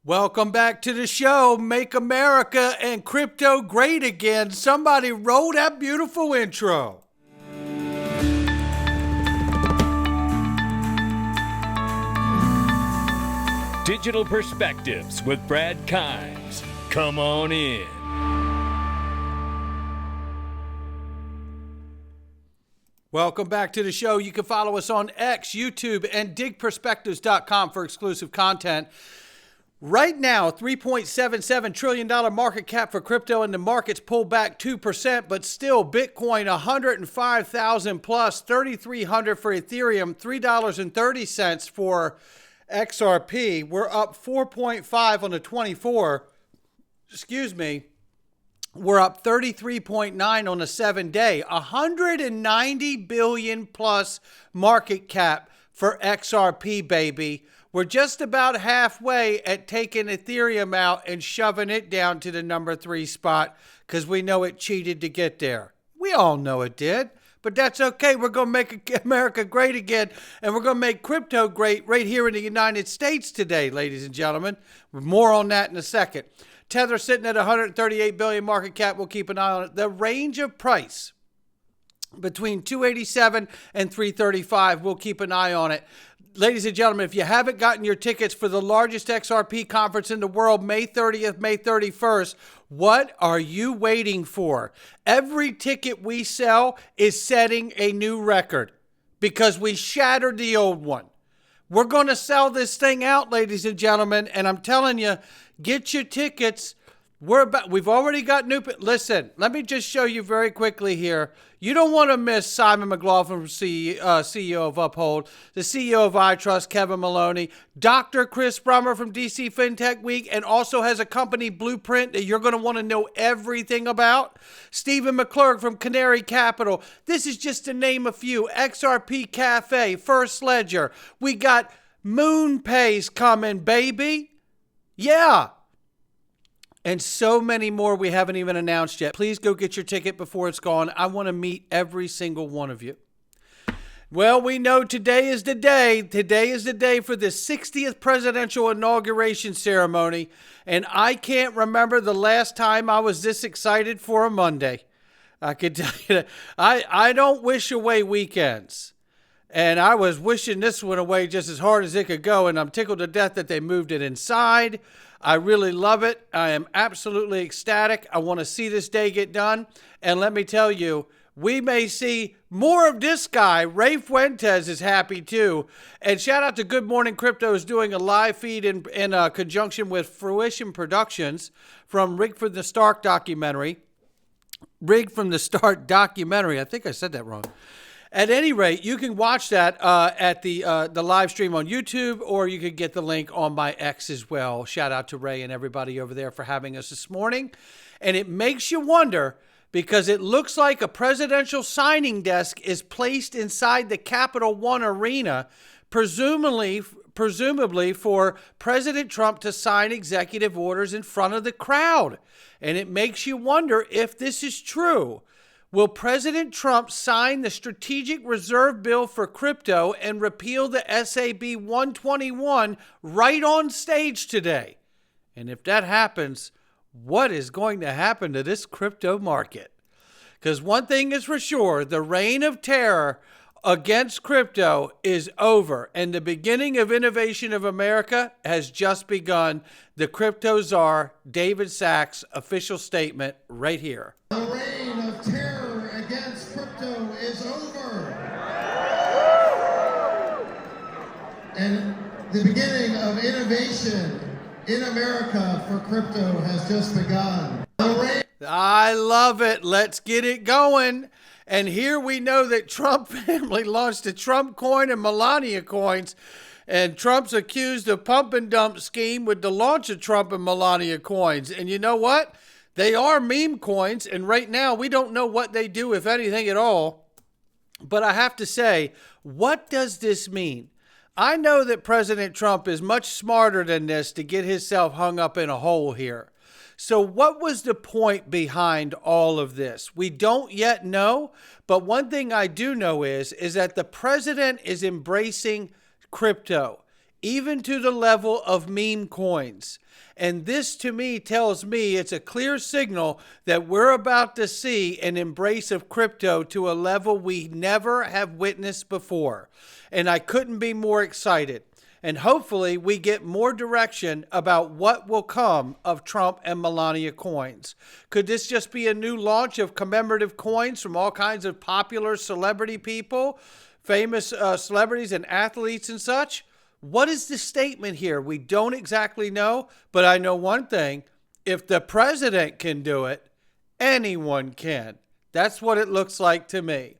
Welcome back to the show, Make America and Crypto Great Again. Somebody roll that beautiful intro. Digital Perspectives with Brad Kimes. Come on in. Welcome back to the show. You can follow us on X, YouTube, and digperspectives.com for exclusive content. Right now, $3.77 trillion market cap for crypto, and the market's pulled back 2%, but still Bitcoin 105,000 plus, 3,300 for Ethereum, $3.30 for XRP. We're up 4.5 on the 24. We're up 33.9 on the 7-day. 190 billion plus market cap for XRP, baby. We're just about halfway at taking Ethereum out and shoving it down to the number 3 spot because we know it cheated to get there. We all know it did, but that's okay. We're going to make America great again, and we're going to make crypto great right here in the United States today, ladies and gentlemen. More on that in a second. Tether sitting at 138 billion market cap. We'll keep an eye on it. The range of price between 287 and 335. We'll keep an eye on it. Ladies and gentlemen, if you haven't gotten your tickets for the largest XRP conference in the world, May 30th, May 31st, what are you waiting for? Every ticket we sell is setting a new record because we shattered the old one. We're going to sell this thing out, ladies and gentlemen, and I'm telling you, get your tickets. We've already got new. Listen, let me just show you very quickly here. You don't want to miss Simon McLaughlin, CEO of Uphold, the CEO of iTrust, Kevin Maloney, Dr. Chris Brummer from DC FinTech Week, and also has a company blueprint that you're going to want to know everything about. Stephen McClurg from Canary Capital. This is just to name a few. XRP Cafe, First Ledger. We got MoonPay's coming, baby. Yeah. And so many more we haven't even announced yet. Please go get your ticket before it's gone. I want to meet every single one of you. Well, we know today is the day. Today is the day for the 60th presidential inauguration ceremony. And I can't remember the last time I was this excited for a Monday. I could tell you that. I don't wish away weekends. And I was wishing this one away just as hard as it could go. And I'm tickled to death that they moved it inside. I really love it. I am absolutely ecstatic. I want to see this day get done. And let me tell you, we may see more of this guy. Ray Fuentes is happy too. And shout out to Good Morning Crypto is doing a live feed in conjunction with Fruition Productions from Rig from the Start documentary. Rig from the Start documentary. I think I said that wrong. At any rate, you can watch that at the live stream on YouTube, or you could get the link on my X as well. Shout out to Ray and everybody over there for having us this morning. And it makes you wonder, because it looks like a presidential signing desk is placed inside the Capital One Arena, presumably for President Trump to sign executive orders in front of the crowd. And it makes you wonder if this is true. Will President Trump sign the Strategic Reserve Bill for crypto and repeal the SAB 121 right on stage today? And if that happens, what is going to happen to this crypto market? Because one thing is for sure, the reign of terror against crypto is over, and the beginning of innovation of America has just begun. The crypto czar, David Sachs' official statement right here. The reign of terror against crypto is over. And the beginning of innovation in America for crypto has just begun. I love it. Let's get it going. And here we know that Trump family launched a Trump coin and Melania coins. And Trump's accused of pump and dump scheme with the launch of Trump and Melania coins. And you know what? They are meme coins. And right now, we don't know what they do, if anything at all. But I have to say, what does this mean? I know that President Trump is much smarter than this to get himself hung up in a hole here. So what was the point behind all of this? We don't yet know, but one thing I do know is that the president is embracing crypto. even to the level of meme coins. And this to me tells me it's a clear signal that we're about to see an embrace of crypto to a level we never have witnessed before. And I couldn't be more excited. And hopefully we get more direction about what will come of Trump and Melania coins. Could this just be a new launch of commemorative coins from all kinds of popular celebrity people, famous celebrities and athletes and such? What is the statement here? We don't exactly know, but I know one thing. If the president can do it, anyone can. That's what it looks like to me.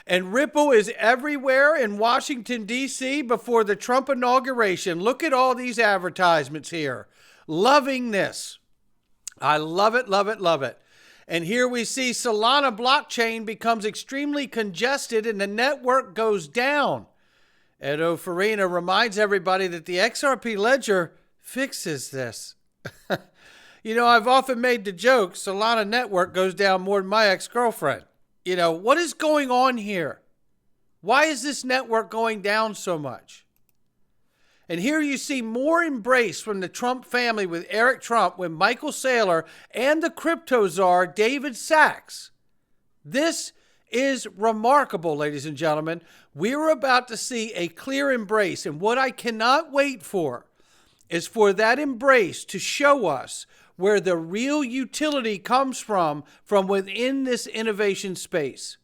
And Ripple is everywhere in Washington, D.C. before the Trump inauguration. Look at all these advertisements here. Loving this. I love it, love it, love it. And here we see Solana blockchain becomes extremely congested and the network goes down. Edo Farina reminds everybody that the XRP ledger fixes this. You know, I've often made the joke, Solana network goes down more than my ex-girlfriend. You know, what is going on here? Why is this network going down so much? And here you see more embrace from the Trump family with Eric Trump, with Michael Saylor, and the crypto czar, David Sachs. This is remarkable, ladies and gentlemen. We're about to see a clear embrace, and what I cannot wait for is for that embrace to show us where the real utility comes from within this innovation space.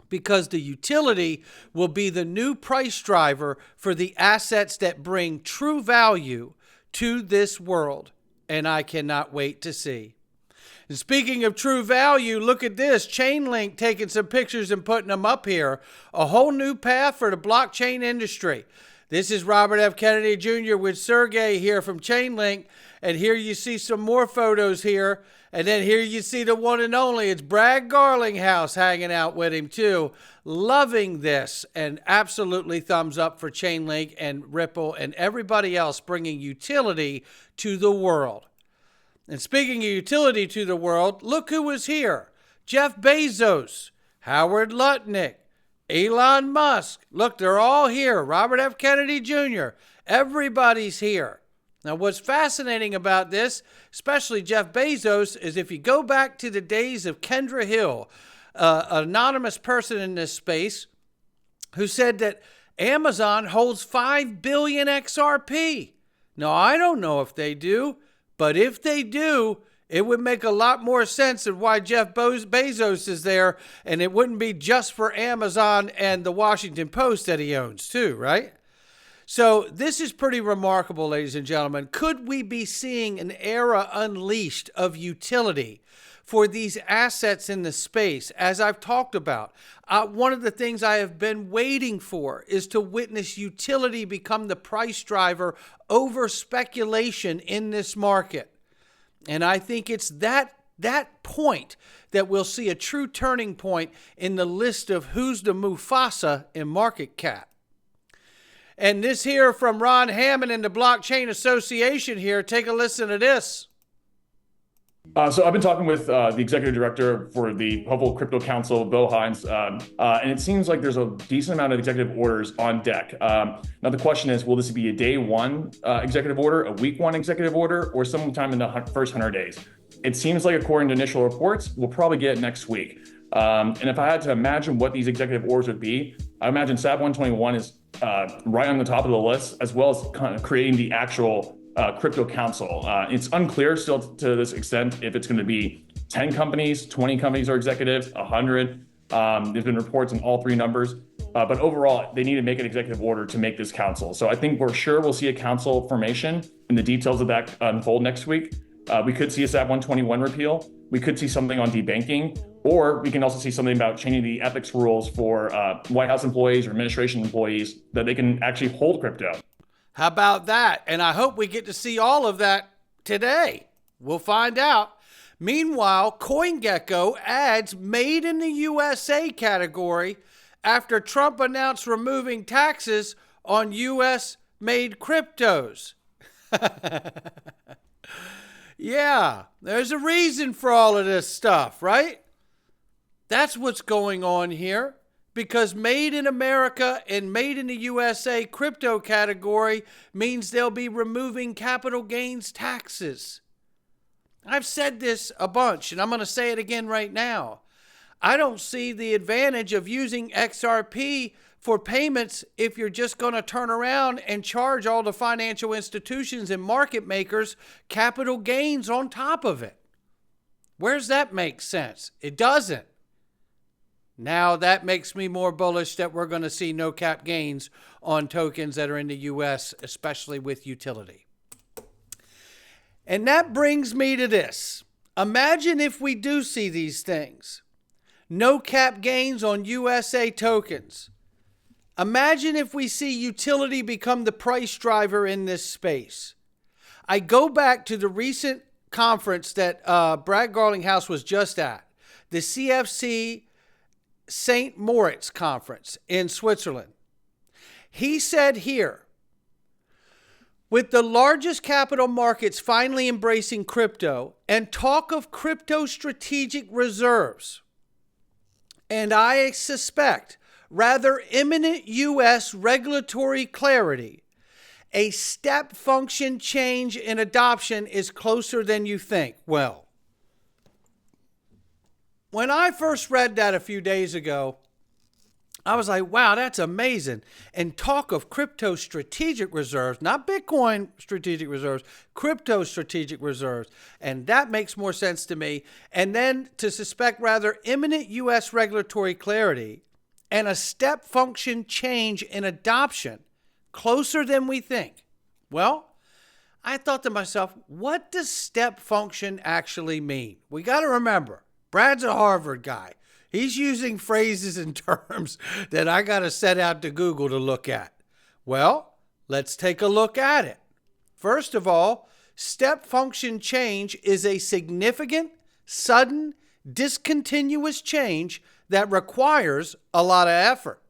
Because the utility will be the new price driver for the assets that bring true value to this world. And I cannot wait to see. And speaking of true value, look at this. Chainlink taking some pictures and putting them up here. A whole new path for the blockchain industry. This is Robert F. Kennedy Jr. with Sergey here from Chainlink. And here you see some more photos here. And then here you see the one and only. It's Brad Garlinghouse hanging out with him too. Loving this. And absolutely thumbs up for Chainlink and Ripple and everybody else bringing utility to the world. And speaking of utility to the world, look who was here. Jeff Bezos, Howard Lutnick, Elon Musk. Look, they're all here. Robert F. Kennedy Jr. Everybody's here. Now, what's fascinating about this, especially Jeff Bezos, is if you go back to the days of Kendra Hill, an anonymous person in this space, who said that Amazon holds 5 billion XRP. Now, I don't know if they do, but if they do, it would make a lot more sense of why Jeff Bezos is there, and it wouldn't be just for Amazon and the Washington Post that he owns too, right? So this is pretty remarkable, ladies and gentlemen. Could we be seeing an era unleashed of utility for these assets in the space? As I've talked about, one of the things I have been waiting for is to witness utility become the price driver over speculation in this market. And I think it's that point that we'll see a true turning point in the list of who's the Mufasa in market cap. And this here from Ron Hammond and the Blockchain Association here. Take a listen to this. So I've been talking with the executive director for the Hopeful Crypto Council, Bill Hines, and it seems like there's a decent amount of executive orders on deck. Now the question is, will this be a day one executive order, a week one executive order, or sometime in the first 100 days? It seems like, according to initial reports, we'll probably get it next week. And if I had to imagine what these executive orders would be, I imagine SAB 121 is right on the top of the list, as well as kind of creating the actual crypto council. It's unclear still to this extent if it's going to be 10 companies, 20 companies or executives, 100. There's been reports on all three numbers, but overall, they need to make an executive order to make this council. So I think we're sure we'll see a council formation, and the details of that unfold next week. We could see a SAB 121 repeal. We could see something on debanking, or we can also see something about changing the ethics rules for White House employees or administration employees that they can actually hold crypto. How about that? And I hope we get to see all of that today. We'll find out. Meanwhile, CoinGecko adds Made in the USA category after Trump announced removing taxes on US-made cryptos. Yeah, there's a reason for all of this stuff, right? That's what's going on here. because made in America and made in the USA crypto category means they'll be removing capital gains taxes. I've said this a bunch, and I'm going to say it again right now. I don't see the advantage of using XRP for payments if you're just going to turn around and charge all the financial institutions and market makers capital gains on top of it. Where's that make sense? It doesn't. Now that makes me more bullish that we're going to see no cap gains on tokens that are in the US, especially with utility. And that brings me to this. Imagine if we do see these things. No cap gains on USA tokens. Imagine if we see utility become the price driver in this space. I go back to the recent conference that Brad Garlinghouse was just at, the CFC St. Moritz conference in Switzerland. He said here, with the largest capital markets finally embracing crypto and talk of crypto strategic reserves, and I suspect rather imminent U.S. regulatory clarity, a step function change in adoption is closer than you think. Well, when I first read that a few days ago, I was like, wow, that's amazing. And talk of crypto strategic reserves, not Bitcoin strategic reserves, crypto strategic reserves. And that makes more sense to me. And then to suspect rather imminent U.S. regulatory clarity and a step function change in adoption closer than we think. Well, I thought to myself, what does step function actually mean? We got to remember, Brad's a Harvard guy. He's using phrases and terms that I got to set out to Google to look at. Well, let's take a look at it. First of all, step function change is a significant, sudden, discontinuous change that requires a lot of effort.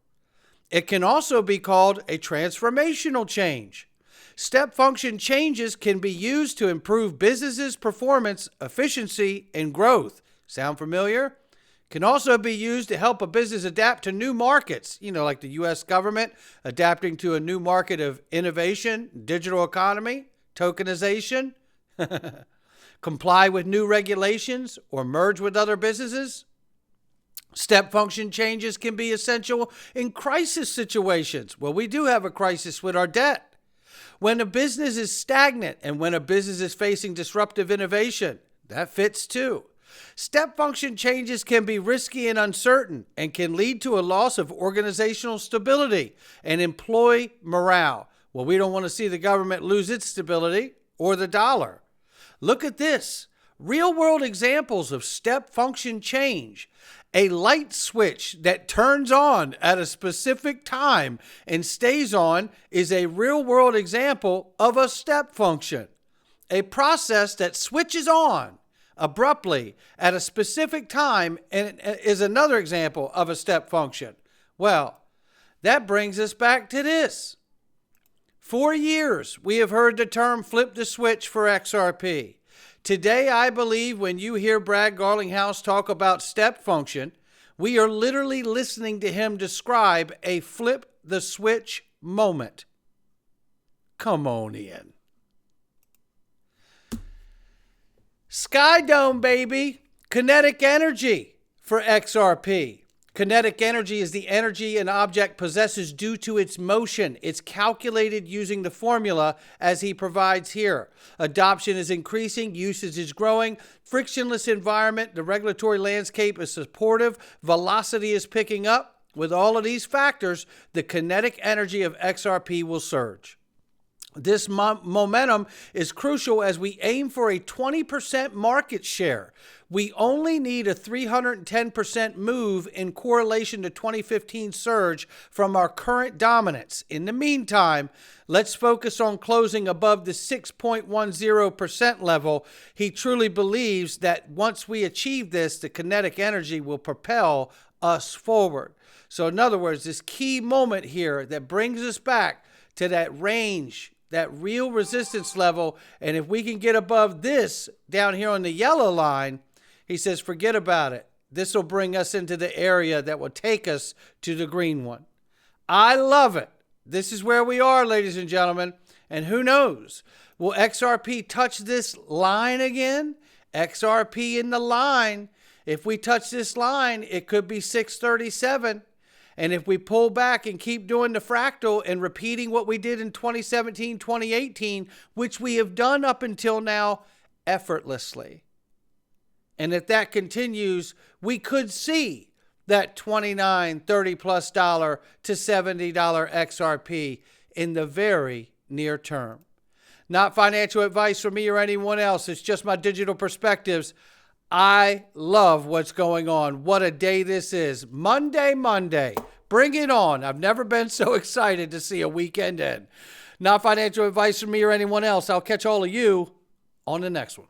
It can also be called a transformational change. Step function changes can be used to improve businesses' performance, efficiency, and growth. Sound familiar? Can also be used to help a business adapt to new markets, like the U.S. government adapting to a new market of innovation, digital economy, tokenization, comply with new regulations, or merge with other businesses. Step function changes can be essential in crisis situations. Well, we do have a crisis with our debt. When a business is stagnant and when a business is facing disruptive innovation, that fits too. Step function changes can be risky and uncertain and can lead to a loss of organizational stability and employee morale. Well, we don't want to see the government lose its stability or the dollar. Look at this. Real-world examples of step function change. A light switch that turns on at a specific time and stays on is a real-world example of a step function. A process that switches on abruptly at a specific time and is another example of a step function. Well, that brings us back to this. For years, we have heard the term flip the switch for XRP. Today, I believe when you hear Brad Garlinghouse talk about step function, we are literally listening to him describe a flip the switch moment. Come on in. Sky Dome, baby. Kinetic energy for XRP. Kinetic energy is the energy an object possesses due to its motion. It's calculated using the formula as he provides here. Adoption is increasing, usage is growing, frictionless environment, the regulatory landscape is supportive, velocity is picking up. With all of these factors, the kinetic energy of XRP will surge. This momentum is crucial as we aim for a 20% market share. We only need a 310% move in correlation to 2015 surge from our current dominance. In the meantime, let's focus on closing above the 6.10% level. He truly believes that once we achieve this, the kinetic energy will propel us forward. So in other words, this key moment here that brings us back to that range, that real resistance level, and if we can get above this down here on the yellow line, he says, forget about it. this will bring us into the area that will take us to the green one. I love it. This is where we are, ladies and gentlemen. And who knows? Will XRP touch this line again? XRP in the line. If we touch this line, it could be 637. And if we pull back and keep doing the fractal and repeating what we did in 2017, 2018, which we have done up until now effortlessly. And if that continues, we could see that $29, $30+ to $70 XRP in the very near term. Not financial advice from me or anyone else. It's just my digital perspectives. I love what's going on. What a day this is. Monday. Bring it on. I've never been so excited to see a weekend end. Not financial advice from me or anyone else. I'll catch all of you on the next one.